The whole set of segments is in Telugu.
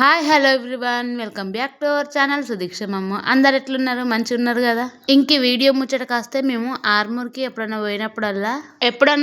Hi hello everyone, welcome back to our channel Sudikshamamma. అందరు ఎట్లున్నారు? మంచిగా ఉన్నారు కదా? ఇంక వీడియో ముచ్చట కాస్తే మేము ఆర్మూర్కి ఎప్పుడన్నా పోయినప్పుడల్లా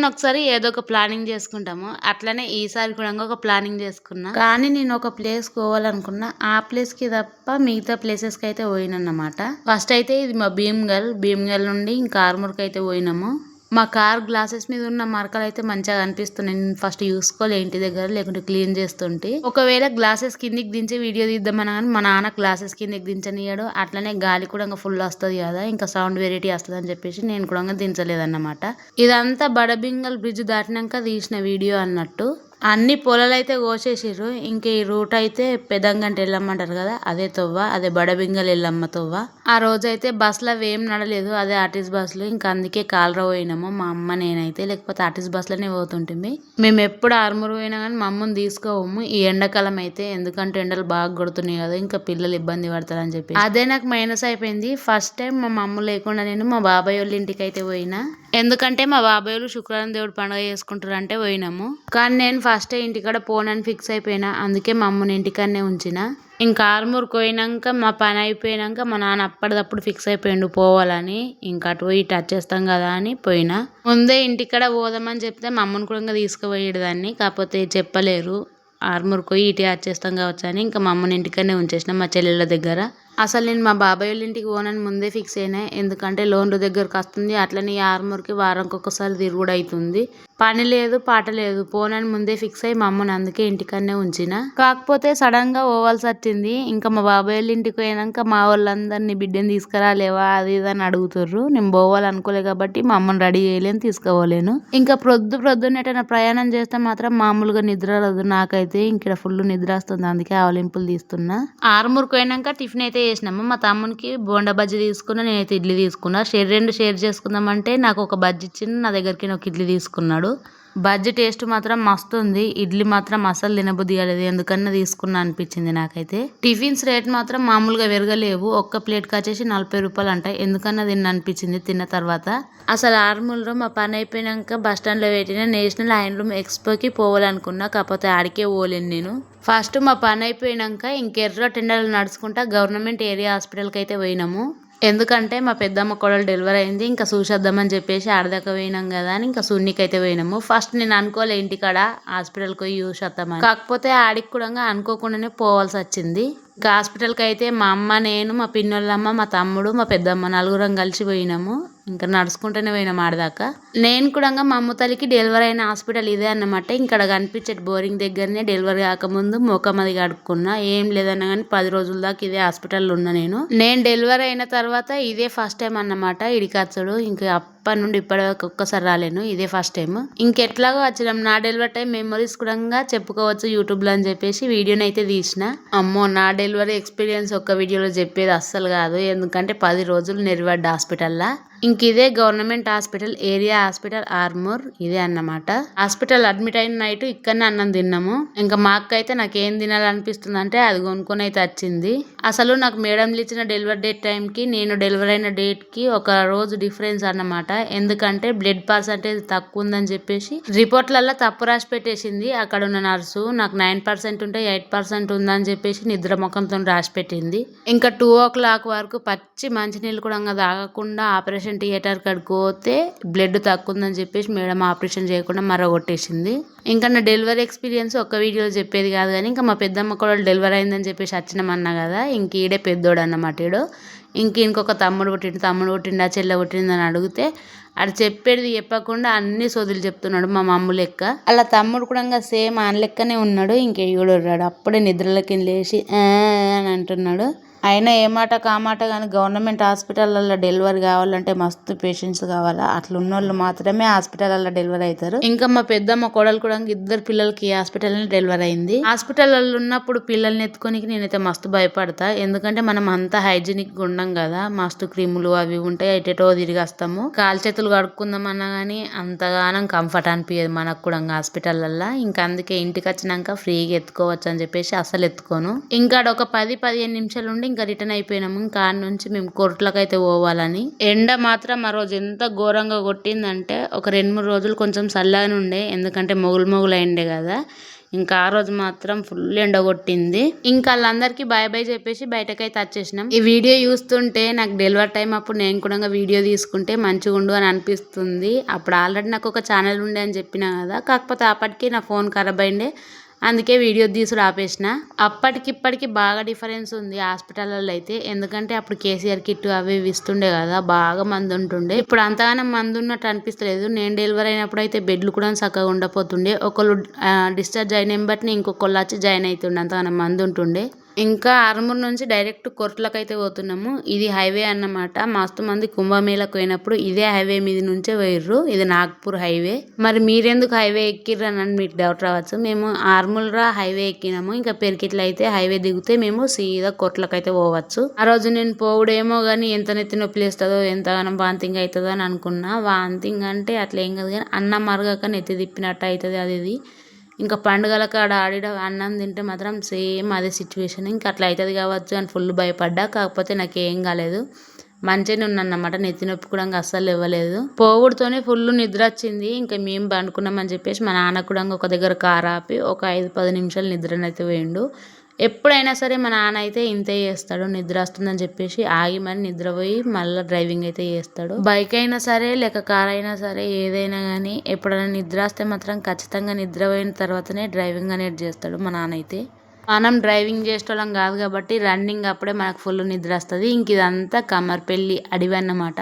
ఒకసారి ఏదో ఒక ప్లానింగ్ చేసుకుంటాము. అట్లనే ఈసారి కూడా ఒక ప్లానింగ్ చేసుకున్నా. కానీ నేను ఒక ప్లేస్ పోవాలనుకున్నా. ఆ ప్లేస్కి తప్ప మిగతా ప్లేసెస్కి అయితే పోయినన్నమాట. ఫస్ట్ అయితే ఇది మా భీమ్గల్ నుండి ఇంకా ఆర్మూర్కి అయితే పోయినాము. మా కార్ గ్లాసెస్ మీద ఉన్న మరకలు అయితే మంచిగా కనిపిస్తున్నాయి. నేను ఫస్ట్ చూసుకోలే ఇంటి దగ్గర, లేకుంటే క్లీన్ చేస్తుంటే. ఒకవేళ గ్లాసెస్ కిందికి దించి వీడియో తీద్దామని కానీ మా నాన్న గ్లాసెస్ కిందికి దించనియాడు. అట్లనే గాలి కూడా ఇంకా ఫుల్ వస్తుంది కదా, ఇంకా సౌండ్ వెరైటీ వస్తుంది అని చెప్పేసి నేను కూడా దించలేదన్నమాట. ఇదంతా బడబింగల్ బ్రిడ్జ్ దాటినాక తీసిన వీడియో అన్నట్టు. అన్ని పొలాలు అయితే కోసేసిర్రు. ఇంక ఈ రూట్ అయితే పెదంగంట వెళ్ళమ్మంటారు కదా, అదే తొవ్వ, అదే బడబింగల్ వెళ్ళమ్మ తొవ్వ. ఆ రోజైతే బస్సులు అవి ఏం నడలేదు, అదే ఆర్టీసీ బస్సులు. ఇంకా అందుకే కాలర పోయినాము మా అమ్మ నేనైతే, లేకపోతే ఆర్టీసీ బస్సులోనే పోతుంటిమి. మేము ఎప్పుడు ఆర్మూరు పోయినా కానీ మా అమ్మని తీసుకోము ఈ ఎండాకాలం అయితే, ఎందుకంటే ఎండలు బాగా కొడుతున్నాయి కదా, ఇంకా పిల్లలు ఇబ్బంది పడతారని చెప్పి. అదే నాకు మైనస్ అయిపోయింది. ఫస్ట్ టైం మా అమ్మ లేకుండా నేను మా బాబాయ్ వాళ్ళ ఇంటికి అయితే పోయినా. ఎందుకంటే మా బాబాయ్ వాళ్ళు శుక్రవారం దేవుడు పండుగ చేసుకుంటారు అంటే పోయినాము. కానీ నేను ఫస్ట్ ఇంటికాడ పోనని ఫిక్స్ అయిపోయినా. అందుకే మా అమ్మని ఇంటికాడనే ఉంచిన. ఇంకా ఆర్మూర్కి పోయినాక మా పని అయిపోయినాక మా నాన్న అప్పటిదప్పుడు ఫిక్స్ అయిపోయిండు పోవాలని. ఇంకా అటు పోయి టచ్ చేస్తాం కదా అని పోయినా. ముందే ఇంటికాడ పోదామని చెప్తే మా అమ్మని కూడా తీసుకుపోయేదాన్ని, కాకపోతే చెప్పలేరు. ఆర్మూర్కి పోయి ఇటే వచ్చేస్తాం కావచ్చు అని ఇంకా మా అమ్మని ఇంటికనే ఉంచేసిన మా చెల్లెళ్ళ దగ్గర. అసలు నేను మా బాబాయ్ వాళ్ళ ఇంటికి పోనని ముందే ఫిక్స్ అయినా. ఎందుకంటే లోన్ల దగ్గరకు వస్తుంది, అట్లనే ఆర్మూర్కి వారానికి ఒక్కసారి తిరుగుడు అవుతుంది. పని లేదు పాట లేదు, పోనని ముందే ఫిక్స్ అయ్యి మా అమ్మని అందుకే ఇంటికన్నే ఉంచిన. కాకపోతే సడన్ గా పోవాల్సి వచ్చింది. ఇంకా మా బాబాయ్ వాళ్ళ ఇంటికి పోయినాక మా వాళ్ళందరినీ బిడ్డని తీసుకురాలేవా అది ఇది అని అడుగుతుర్రు. నేను పోవాలనుకోలే కాబట్టి మా అమ్మని రెడీ చేయలేను, తీసుకుపోలేను. ఇంకా ప్రొద్దున ఎటైనా ప్రయాణం చేస్తే మాత్రం మామూలుగా నిద్ర రాదు నాకైతే. ఇంక ఫుల్ నిద్ర వస్తుంది, అందుకే ఆవలింపులు తీస్తున్నా. ఆర్మూర్కి పోయినాక టిఫిన్ అయితే చేసినాము. మా తమ్మునికి బోండా బజ్జీ తీసుకున్నా, నేనైతే ఇడ్లీ తీసుకున్నా. రెండు షేర్ చేసుకుందామంటే నాకు ఒక బజ్జీ ఇచ్చింది, నా దగ్గరికి ఒక ఇడ్లీ తీసుకున్నాడు. బజ్జీ టేస్ట్ మాత్రం మస్తు ఉంది. ఇడ్లీ మాత్రం అసలు తినబుద్ధి కాలేదు, ఎందుకన్నా తీసుకున్నా అనిపించింది నాకైతే. టిఫిన్స్ రేట్ మాత్రం మామూలుగా పెరగలేవు. ఒక్క ప్లేట్కి వచ్చేసి 40 రూపాయలు అంట. ఎందుకన్నా తిన్న అనిపించింది తిన్న తర్వాత. అసలు ఆర్మూర్లో మా పని అయిపోయినాక బస్ స్టాండ్లో పెట్టిన నేషనల్ హ్యాండ్లూమ్ ఎక్స్పోకి పోవాలనుకున్నా, కాకపోతే ఆడికే పోలేను నేను. ఫస్ట్ మా పని అయిపోయినాక ఇంకెర్ర టెండర్లు నడుచుకుంటా గవర్నమెంట్ ఏరియా హాస్పిటల్కి అయితే పోయినాము. ఎందుకంటే మా పెద్దమ్మ కోడలు డెలివరీ అయింది, ఇంకా చూసేద్దామని చెప్పేసి ఆడదాకా పోయినాం కదా అని ఇంకా సున్నికి అయితే పోయినాము. ఫస్ట్ నేను అనుకోలే ఇంటికాడ హాస్పిటల్కి పోయి చూసేద్దామని, కాకపోతే ఆడికి కూడా అనుకోకుండానే పోవాల్సి వచ్చింది. ఇంకా హాస్పిటల్కి అయితే మా అమ్మ, నేను, మా పిన్నోళ్ళమ్మ, మా తమ్ముడు, మా పెద్దమ్మ నలుగురం కలిసి పోయినాము. ఇంకా నడుచుకుంటూనే పోయినాం ఆడదాకా. నేను కూడా మా అమ్మ తల్లికి డెలివరీ అయిన హాస్పిటల్ ఇదే అన్నమాట. ఇక్కడ కనిపించే బోరింగ్ దగ్గరనే డెలివరీ కాకముందు ముఖం అది కడుక్కున్నా. ఏం లేదన్నా కానీ 10 రోజుల దాకా ఇదే హాస్పిటల్లో ఉన్నా. నేను డెలివరీ అయిన తర్వాత ఇదే ఫస్ట్ టైం అన్నమాట ఇడికి వచ్చాడు. ఇంకా అప్పటి నుండి ఇప్పటి వరకు ఒక్కసారి రాలేను, ఇదే ఫస్ట్ టైం. ఇంకెట్లాగో వచ్చినాం. నా డెలివరీ టైం మెమరీస్ కూడా చెప్పుకోవచ్చు యూట్యూబ్లో అని చెప్పేసి వీడియోని అయితే తీసిన. అమ్మో, నా డెలివరీ ఎక్స్పీరియన్స్ ఒక్క వీడియోలో చెప్పేది అస్సలు కాదు, ఎందుకంటే 10 రోజులు నెరవేర్డ హాస్పిటల్లో. ఇంక ఇదే government hospital, area hospital Armoor ఇదే అన్నమాట. హాస్పిటల్ అడ్మిట్ అయిన నైట్ ఇక్కడనే అన్నం తిన్నాము. ఇంకా మా అక్క అయితే నాకేం తినాలనిపిస్తుంది అంటే అది కొనుక్కొని అయితే వచ్చింది. అసలు నాకు మేడంలు ఇచ్చిన డెలివరీ డేట్ టైంకి నేను డెలివరీ అయిన డేట్కి ఒక రోజు డిఫరెన్స్ అన్నమాట. ఎందుకంటే బ్లడ్ పర్సంటేజ్ తక్కువ ఉందని చెప్పేసి రిపోర్ట్లలో తప్పు రాసి పెట్టేసింది అక్కడ ఉన్న నర్సు. నాకు 9% ఉంటే 8% ఉందని చెప్పేసి నిద్ర ముఖంతో రాసి పెట్టింది. ఇంకా 2 o'clock వరకు పచ్చి మంచినీళ్ళు కూడా తాగకుండా ఆపరేషన్ థియేటర్ కాడికి పోతే బ్లడ్ తక్కువ ఉందని చెప్పేసి మేడం ఆపరేషన్ చేయకుండా మరగొట్టేసింది. ఇంకా నా డెలివరీ ఎక్స్పీరియన్స్ ఒక్క వీడియోలో చెప్పేది కాదు కానీ ఇంకా మా పెద్దమ్మ కూడా డెలివరీ అయిందని చెప్పేసి వచ్చినామన్నా కదా, ఇంక ఈడే పెద్దోడు అన్నమాట. ఇంకొక తమ్ముడు పుట్టిండా చెల్లె పుట్టిందని అడిగితే అది చెప్పేది చెప్పకుండా అన్ని సోదులు చెప్తున్నాడు మా మమ్మ లెక్క. అలా తమ్ముడు కూడా సేమ్ ఆన్ లెక్కనే ఉన్నాడు. ఇంకేడున్నాడు అప్పుడే నిద్రలకి లేచి అని అంటున్నాడు. అయినా ఏ మాట కామాట కానీ గవర్నమెంట్ హాస్పిటల్లో డెలివరీ కావాలంటే మస్తు పేషెంట్స్ కావాలా, అట్లున్న వాళ్ళు మాత్రమే హాస్పిటల్లో డెలివరీ అవుతారు. ఇంకా మా పెద్దమ్మ కోడలు కూడా 2 పిల్లలకి హాస్పిటల్లో డెలివరీ అయింది. హాస్పిటల్లో ఉన్నప్పుడు పిల్లల్ని ఎత్తుకొని నేనైతే మస్తు భయపడతా, ఎందుకంటే మనం అంతా హైజీనిక్ ఉండం కదా, మస్తు క్రిములు అవి ఉంటాయి, ఎటెటో తిరిగి వస్తాము. కాలు చేతులు కడుక్కుందాం అన్నా కానీ అంతగానం కంఫర్ట్ అనిపించదు మనకు కూడా హాస్పిటల్లో. ఇంకా అందుకే ఇంటికి వచ్చినాక ఫ్రీగా ఎత్తుకోవచ్చు అని చెప్పేసి అసలు ఎత్తుకోను. ఇంకా ఒక 10-15 నిమిషాలు ఉండి ఇంకా రిటర్న్ అయిపోయినాము. ఇంకా ఆడ నుంచి మేము కోర్టులకు అయితే పోవాలని. ఎండ మాత్రం ఆ రోజు ఎంత ఘోరంగా కొట్టిందంటే ఒక 2-3 రోజులు కొంచెం చల్లగానే ఉండే, ఎందుకంటే మొగులు ఎండే కదా. ఇంకా ఆ రోజు మాత్రం ఫుల్ ఎండ కొట్టింది. ఇంకా వాళ్ళందరికీ బాయ్ బాయ్ చెప్పేసి బయటకైతే వచ్చేసినాం. ఈ వీడియో చూస్తుంటే నాకు డెలివరీ టైం అప్పుడు నేను కూడా వీడియో తీసుకుంటే మంచిగా ఉండు అని అనిపిస్తుంది. అప్పుడు ఆల్రెడీ నాకు ఒక ఛానల్ ఉండే అని చెప్పినా కదా, కాకపోతే అప్పటికి నా ఫోన్ ఖరాబ్ అయిండే, అందుకే వీడియో తీసుడు ఆపేసిన. అప్పటికిప్పటికి బాగా డిఫరెన్స్ ఉంది హాస్పిటల్లో అయితే. ఎందుకంటే అప్పుడు కేసీఆర్ కిట్ అవి ఇవి ఇస్తుండే కదా, బాగా మంది ఉంటుండే. ఇప్పుడు అంతగానో మంది ఉన్నట్టు అనిపిస్తలేదు. నేను డెలివరీ అయినప్పుడు అయితే బెడ్లు కూడా చక్కగా ఉండపోతుండే. ఒకళ్ళు డిశ్చార్జ్ అయిన బట్టి ఇంకొకళ్ళు వచ్చి జాయిన్ అవుతుండే, అంతగానో మంది ఉంటుండే. ఇంకా ఆర్మూర్ నుంచి డైరెక్ట్ కొర్ట్లకు అయితే పోతున్నాము. ఇది హైవే అన్నమాట. మస్తు మంది కుంభమేళకు పోయినప్పుడు ఇదే హైవే మీద నుంచే పోయిర్రు. ఇది నాగ్పూర్ హైవే. మరి మీరెందుకు హైవే ఎక్కిర్రు అని మీకు డౌట్ రావచ్చు. మేము ఆర్మూర్రా హైవే ఎక్కినాము. ఇంకా పెరికిట్లో అయితే హైవే దిగితే మేము సీదా కొట్లకు అయితే పోవచ్చు. ఆ రోజు నేను పోవుడేమో కానీ ఎంత నెత్తి నొప్పి లేస్తుందో, ఎంతగానో వాంతింగ్ అవుతుందో అని అనుకున్నా. వాంతింగ్ అంటే అట్లా ఏం కాదు కానీ అన్నం మరగక నెత్తి తిప్పినట్టు అవుతుంది అది ఇది. ఇంకా పండుగల కాడ ఆడిడ అన్నం తింటే మాత్రం సేమ్ అదే సిచ్యువేషన్. ఇంకా అట్లా అవుతుంది కావచ్చు అని ఫుల్ భయపడ్డా. కాకపోతే నాకు ఏం కాలేదు, మంచిగానే ఉన్నానన్నమాట. నెత్తి నొప్పి కూడా అస్సలు ఇవ్వలేదు. పోవుడుతోనే ఫుల్ నిద్ర వచ్చింది. ఇంకా మేము పండుకున్నామని చెప్పేసి మా నాన్న కూడా ఒక దగ్గర కారు ఆపి ఒక 5-10 నిమిషాలు నిద్రనైతే పోయిండు. ఎప్పుడైనా సరే మా నాన్న అయితే ఇంతే చేస్తాడు. నిద్ర వస్తుందని చెప్పేసి ఆగి మరి నిద్రపోయి మళ్ళీ డ్రైవింగ్ అయితే చేస్తాడు. బైక్ అయినా సరే లేక కార్ అయినా సరే ఏదైనా కానీ ఎప్పుడైనా నిద్ర వస్తే మాత్రం ఖచ్చితంగా నిద్రపోయిన తర్వాతనే డ్రైవింగ్ అనేది చేస్తాడు మా నాన్న అయితే. మనం డ్రైవింగ్ చేసేటోళ్ళం కాదు కాబట్టి రన్నింగ్ అప్పుడే మనకు ఫుల్ నిద్ర వస్తుంది. ఇంక ఇదంతా కమ్మర్పల్లి అడవి అన్నమాట.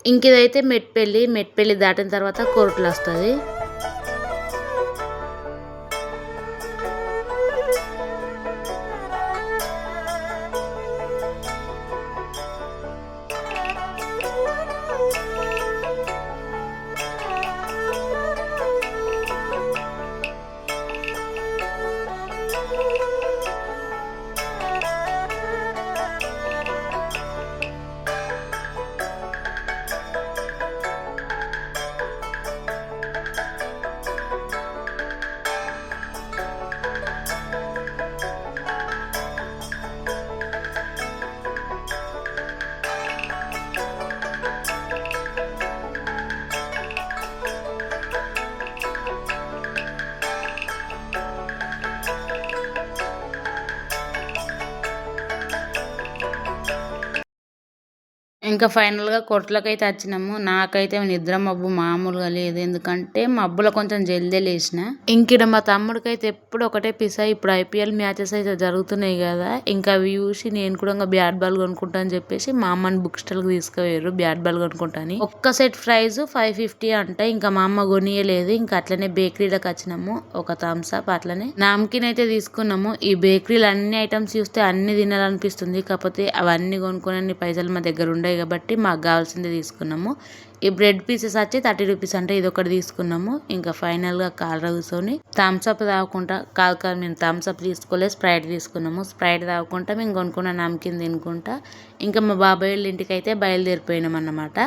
ఇంక ఇదైతే మెట్పల్లి దాటిన తర్వాత కోర్టులు వస్తుంది. ఇంకా ఫైనల్గా కొట్లకైతే వచ్చినాము. నాకైతే నిద్ర మబ్బు మామూలుగా లేదు. ఎందుకంటే మబ్బులో కొంచెం జల్దీ లేచిన. ఇంకిడ మా తమ్ముడికైతే ఎప్పుడు ఒకటే పిసా. ఇప్పుడు ఐపీఎల్ మ్యాచెస్ అయితే జరుగుతున్నాయి కదా, ఇంకా అవి చూసి నేను కూడా ఇంకా బ్యాట్ బాల్ కొనుక్కుంటా అని చెప్పేసి మా అమ్మని బుక్ స్టాల్కి తీసుకుపోయారు బ్యాట్ బాల్ కొనుక్కుంటాని. ఒక్క సెట్ ప్రైజ్ 550 అంట. ఇంకా మా అమ్మ కొనియలేదు. ఇంకా అట్లనే బేకరీలోకి వచ్చినాము. ఒక థమ్స్ అప్ అట్లనే నామ్కిన్ అయితే తీసుకున్నాము. ఈ బేకరీలో అన్ని ఐటమ్స్ చూస్తే అన్ని తినాలనిపిస్తుంది. కాకపోతే అవన్నీ కొనుక్కునే పైసలు మా దగ్గర ఉండే కాబట్టి మాకు కావాల్సిందే తీసుకున్నాము. ఈ బ్రెడ్ పీసెస్ వచ్చి 30 రూపీస్ అంటే ఇది ఒకటి తీసుకున్నాము. ఇంకా ఫైనల్గా కాలు కూర్చొని థమ్స్ అప్ తాగుకుంటా కాదు మేము థమ్స్ అప్ తీసుకోలేదు, స్ప్రైట్ తీసుకున్నాము. స్ప్రైట్ తాగుకుంటా మేము కొనుక్కున్న నమ్కిన్ తినుకుంటా ఇంకా మా బాబాయ్ వాళ్ళ ఇంటికి అయితే బయలుదేరిపోయినాం అన్నమాట.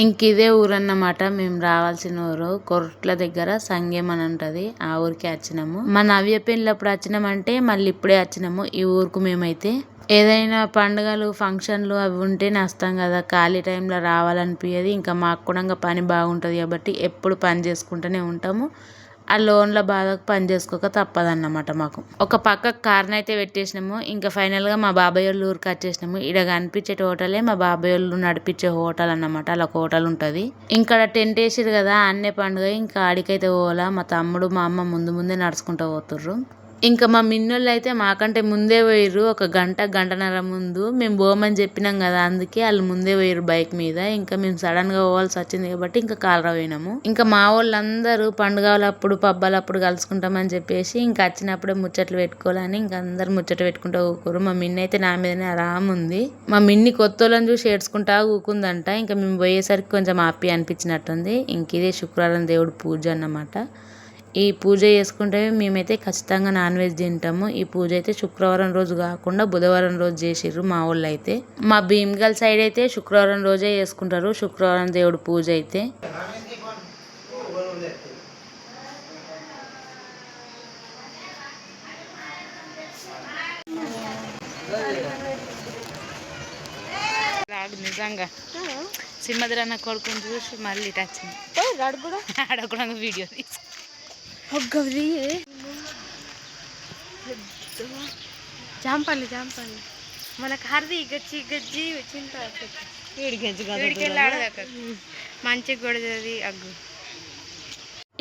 ఇంక ఇదే ఊరు అన్నమాట. మేము రావాల్సిన ఊరు కొర్ట్ల దగ్గర సంగేం అని ఉంటది. ఆ ఊరికి వచ్చినాము. మా నవ్య పెళ్ళప్పుడు వచ్చినామంటే మళ్ళీ ఇప్పుడే వచ్చినాము ఈ ఊరుకు. మేమైతే ఏదైనా పండుగలు ఫంక్షన్లు అవి ఉంటేనే వస్తాం కదా, ఖాళీ టైంలో రావాలనిపించదు. ఇంకా మాకు కూడా పని బాగుంటుంది కాబట్టి ఎప్పుడు పని చేసుకుంటూనే ఉంటాము. ఆ లోన్ల బాధకు పని చేసుకోక తప్పదన్నమాట మాకు. ఒక పక్క కార్ని అయితే పెట్టేసినాము. ఇంకా ఫైనల్గా మా బాబాయ్ వాళ్ళ ఊరికి వచ్చేసినాము. ఇక్కడ కనిపించే హోటలే మా బాబాయ్ వాళ్ళు నడిపించే హోటల్ అన్నమాట. అలా ఒక హోటల్ ఉంటుంది. ఇంకా టెంట్ వేసిరు కదా అన్నే పండుగ. ఇంకా ఆడికైతే పోవాలా. మా తమ్ముడు మా అమ్మ ముందు ముందే నడుచుకుంటూ పోతుర్రు. ఇంకా మా మిన్నోళ్ళు అయితే మాకంటే ముందే పోయిర్రు, ఒక గంటన్నర ముందు. మేము పోమని చెప్పినాం కదా, అందుకే వాళ్ళు ముందే పోయిర్రు బైక్ మీద. ఇంకా మేము సడన్ గా పోవాల్సి వచ్చింది కాబట్టి ఇంకా కాలరా పోయినాము. ఇంకా మా వాళ్ళందరూ పండుగలప్పుడు పబ్బాలప్పుడు కలుసుకుంటామని చెప్పేసి ఇంకా వచ్చినప్పుడే ముచ్చట్లు పెట్టుకోవాలని ఇంకా అందరు ముచ్చట పెట్టుకుంటా ఊరుకోరు. మా మిన్ని అయితే నా మీదనే ఆరామ్ ఉంది. మా మిన్ని కొత్తోళ్ళని చూసి ఏడ్చుకుంటా ఊకుందంట. ఇంకా మేము పోయేసరికి కొంచెం హ్యాపీ అనిపించినట్టుంది. ఇంక ఇదే శుక్రవారం దేవుడు పూజ అన్నమాట. ఈ పూజ చేసుకుంటే మేమైతే ఖచ్చితంగా నాన్ వెజ్ తింటాము. ఈ పూజ అయితే శుక్రవారం రోజు కాకుండా బుధవారం రోజు చేసిర్రు మా వాళ్ళు అయితే. మా భీమ్గల్ సైడ్ అయితే శుక్రవారం రోజే చేసుకుంటారు శుక్రవారం దేవుడు పూజ అయితే. నిజంగా సింహద్రన్న కొడుకుని చూసి మళ్ళీ టచ్ ఆడ కూడా వీడియో తీసు జాంపల్లి మనకు హరిది గచ్చి చింత మంచిగా కొడుతుంది అగ్గు.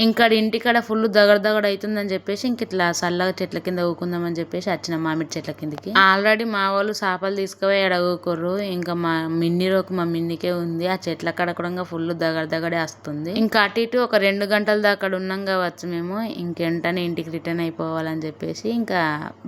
ఇంకా ఇంటికాడ ఫుల్ దగడ అవుతుందని చెప్పేసి ఇంక ఇట్లా చల్లగా చెట్ల కింద ఊకుందామని చెప్పేసి వచ్చిన మామిడి చెట్ల కిందకి. ఆల్రెడీ మా వాళ్ళు చేపలు తీసుకుపోయి ఎడగూకుర్రు. ఇంకా మా మిన్నికే ఉంది. ఆ చెట్ల కాడ కూడా ఫుల్ దగడే వస్తుంది. ఇంకా అటు ఇటు ఒక 2 గంటల దాకా ఉన్నాం కావచ్చు మేము. ఇంకెంటనే ఇంటికి రిటర్న్ అయిపోవాలని చెప్పేసి ఇంకా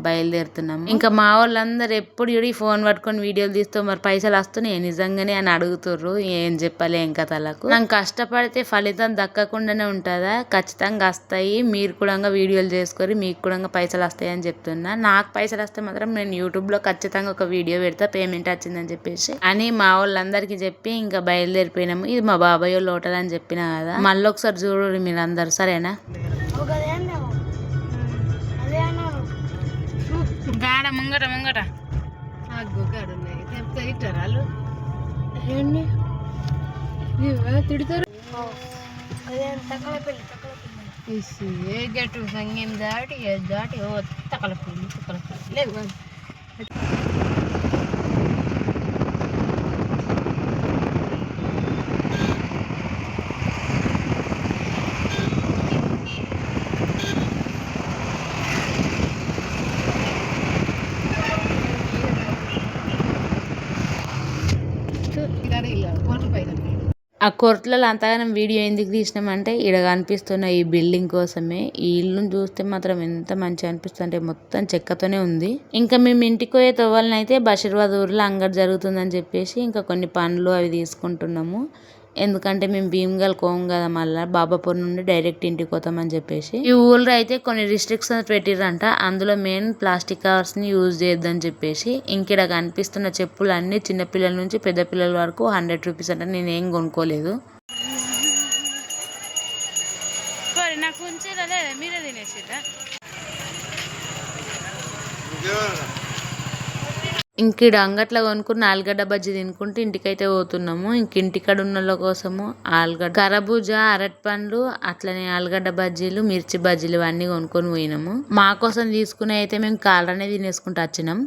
బయలుదేరుతున్నాము. ఇంకా మా వాళ్ళందరూ ఎప్పుడు చూడి ఫోన్ పట్టుకొని వీడియోలు తీస్తూ మరి పైసలు వస్తున్నాయి నిజంగానే అని అడుగుతుర్రు. ఏం చెప్పాలి ఇంకా తలకు. నాకు కష్టపడితే ఫలితం దక్కకుండానే ఉంటుందా? ఖచ్చితంగా వస్తాయి. మీరు కూడా వీడియోలు చేసుకొని మీకు కూడా పైసలు వస్తాయి అని చెప్తున్నా. నాకు పైసలు వస్తే మాత్రం నేను యూట్యూబ్ లో ఖచ్చితంగా ఒక వీడియో పెడతా పేమెంట్ వచ్చిందని చెప్పేసి అని మా వాళ్ళందరికీ చెప్పి ఇంకా బయలుదేరిపోయినాము. ఇది మా బాబాయ్ వాళ్ళ హోటల్ అని చెప్పినా కదా, మళ్ళీ ఒకసారి చూడరు మీరు అందరు. సరేనా? ముంగట తిడతారు. ఏ గట్టు సంగం దాటి తకలపిల్లి లేవు. ఆ కొరట్లలో అంతగానం వీడియో ఎందుకు తీసినామంటే ఇక్కడ కనిపిస్తున్న ఈ బిల్డింగ్ కోసమే. ఈ ఇల్లును చూస్తే మాత్రం ఎంత మంచిగా అనిపిస్తుంది అంటే మొత్తం చెక్కతోనే ఉంది. ఇంకా మేము ఇంటికి పోయే తోవాలనైతే బషీర్బాద్ ఊర్లో అంగడి జరుగుతుందని చెప్పేసి ఇంకా కొన్ని పండ్లు అవి తీసుకుంటున్నాము. ఎందుకంటే మేము భీమ్గల్ కోం కదా, మళ్ళీ బాబాపూర్ నుండి డైరెక్ట్ ఇంటికి పోతామని చెప్పేసి. ఈ ఊళ్ళో అయితే కొన్ని రిస్ట్రిక్షన్స్ పెట్టిర్రంట. అందులో మెయిన్ ప్లాస్టిక్ కవర్స్ ని యూజ్ చేయొద్దని చెప్పేసి. ఇంకిడ కనిపిస్తున్న చెప్పులు అన్ని చిన్నపిల్లల నుంచి పెద్ద పిల్లల వరకు 100 రూపీస్ అంటే నేనేం కొనుక్కోలేదు. మీరే తినేసిరా? ఇంక అంగట్లో కొనుక్కున్న ఆలుగడ్డ బజ్జీ తినుకుంటూ ఇంటికైతే పోతున్నాము. ఇంటికాడ ఉన్న కోసము ఆలుగడ్డ, కరబూజా, అరటి పండ్లు, అట్లనే ఆలుగడ్డ బజ్జీలు, మిర్చి బజ్జీలు అన్నీ కొనుక్కొని పోయినాము. మా కోసం తీసుకుని అయితే మేము కాలనే తినేసుకుంటూ వచ్చినాం.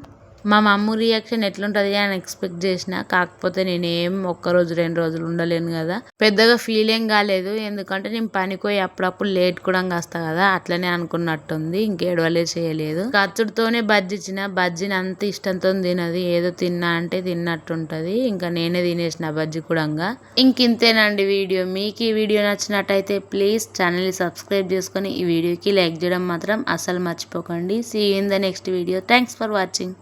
మా మమ్మ రియాక్షన్ ఎట్లుంటది అని ఎక్స్పెక్ట్ చేసిన. కాకపోతే నేనేం 1 రోజు 2 రోజులు ఉండలేను కదా, పెద్దగా ఫీల్ ఏం కాలేదు. ఎందుకంటే నేను పనిపోయి అప్పుడప్పుడు లేట్ కూడా వస్తా కదా, అట్లనే అనుకున్నట్టుంది. ఇంకేడవలే చేయలేదు. ఖర్చుడితోనే బజ్జిచ్చిన బజ్జిని అంత ఇష్టంతో తినది. ఏదో తిన్నా అంటే తిన్నట్టుంటది. ఇంకా నేనే తినేసిన బజ్జి కూడా. ఇంకింతేనండి వీడియో. మీకు ఈ వీడియో నచ్చినట్టయితే ప్లీజ్ ఛానల్ని సబ్స్క్రైబ్ చేసుకొని ఈ వీడియోకి లైక్ చేయడం మాత్రం అస్సలు మర్చిపోకండి. See you in the next video. Thanks for watching.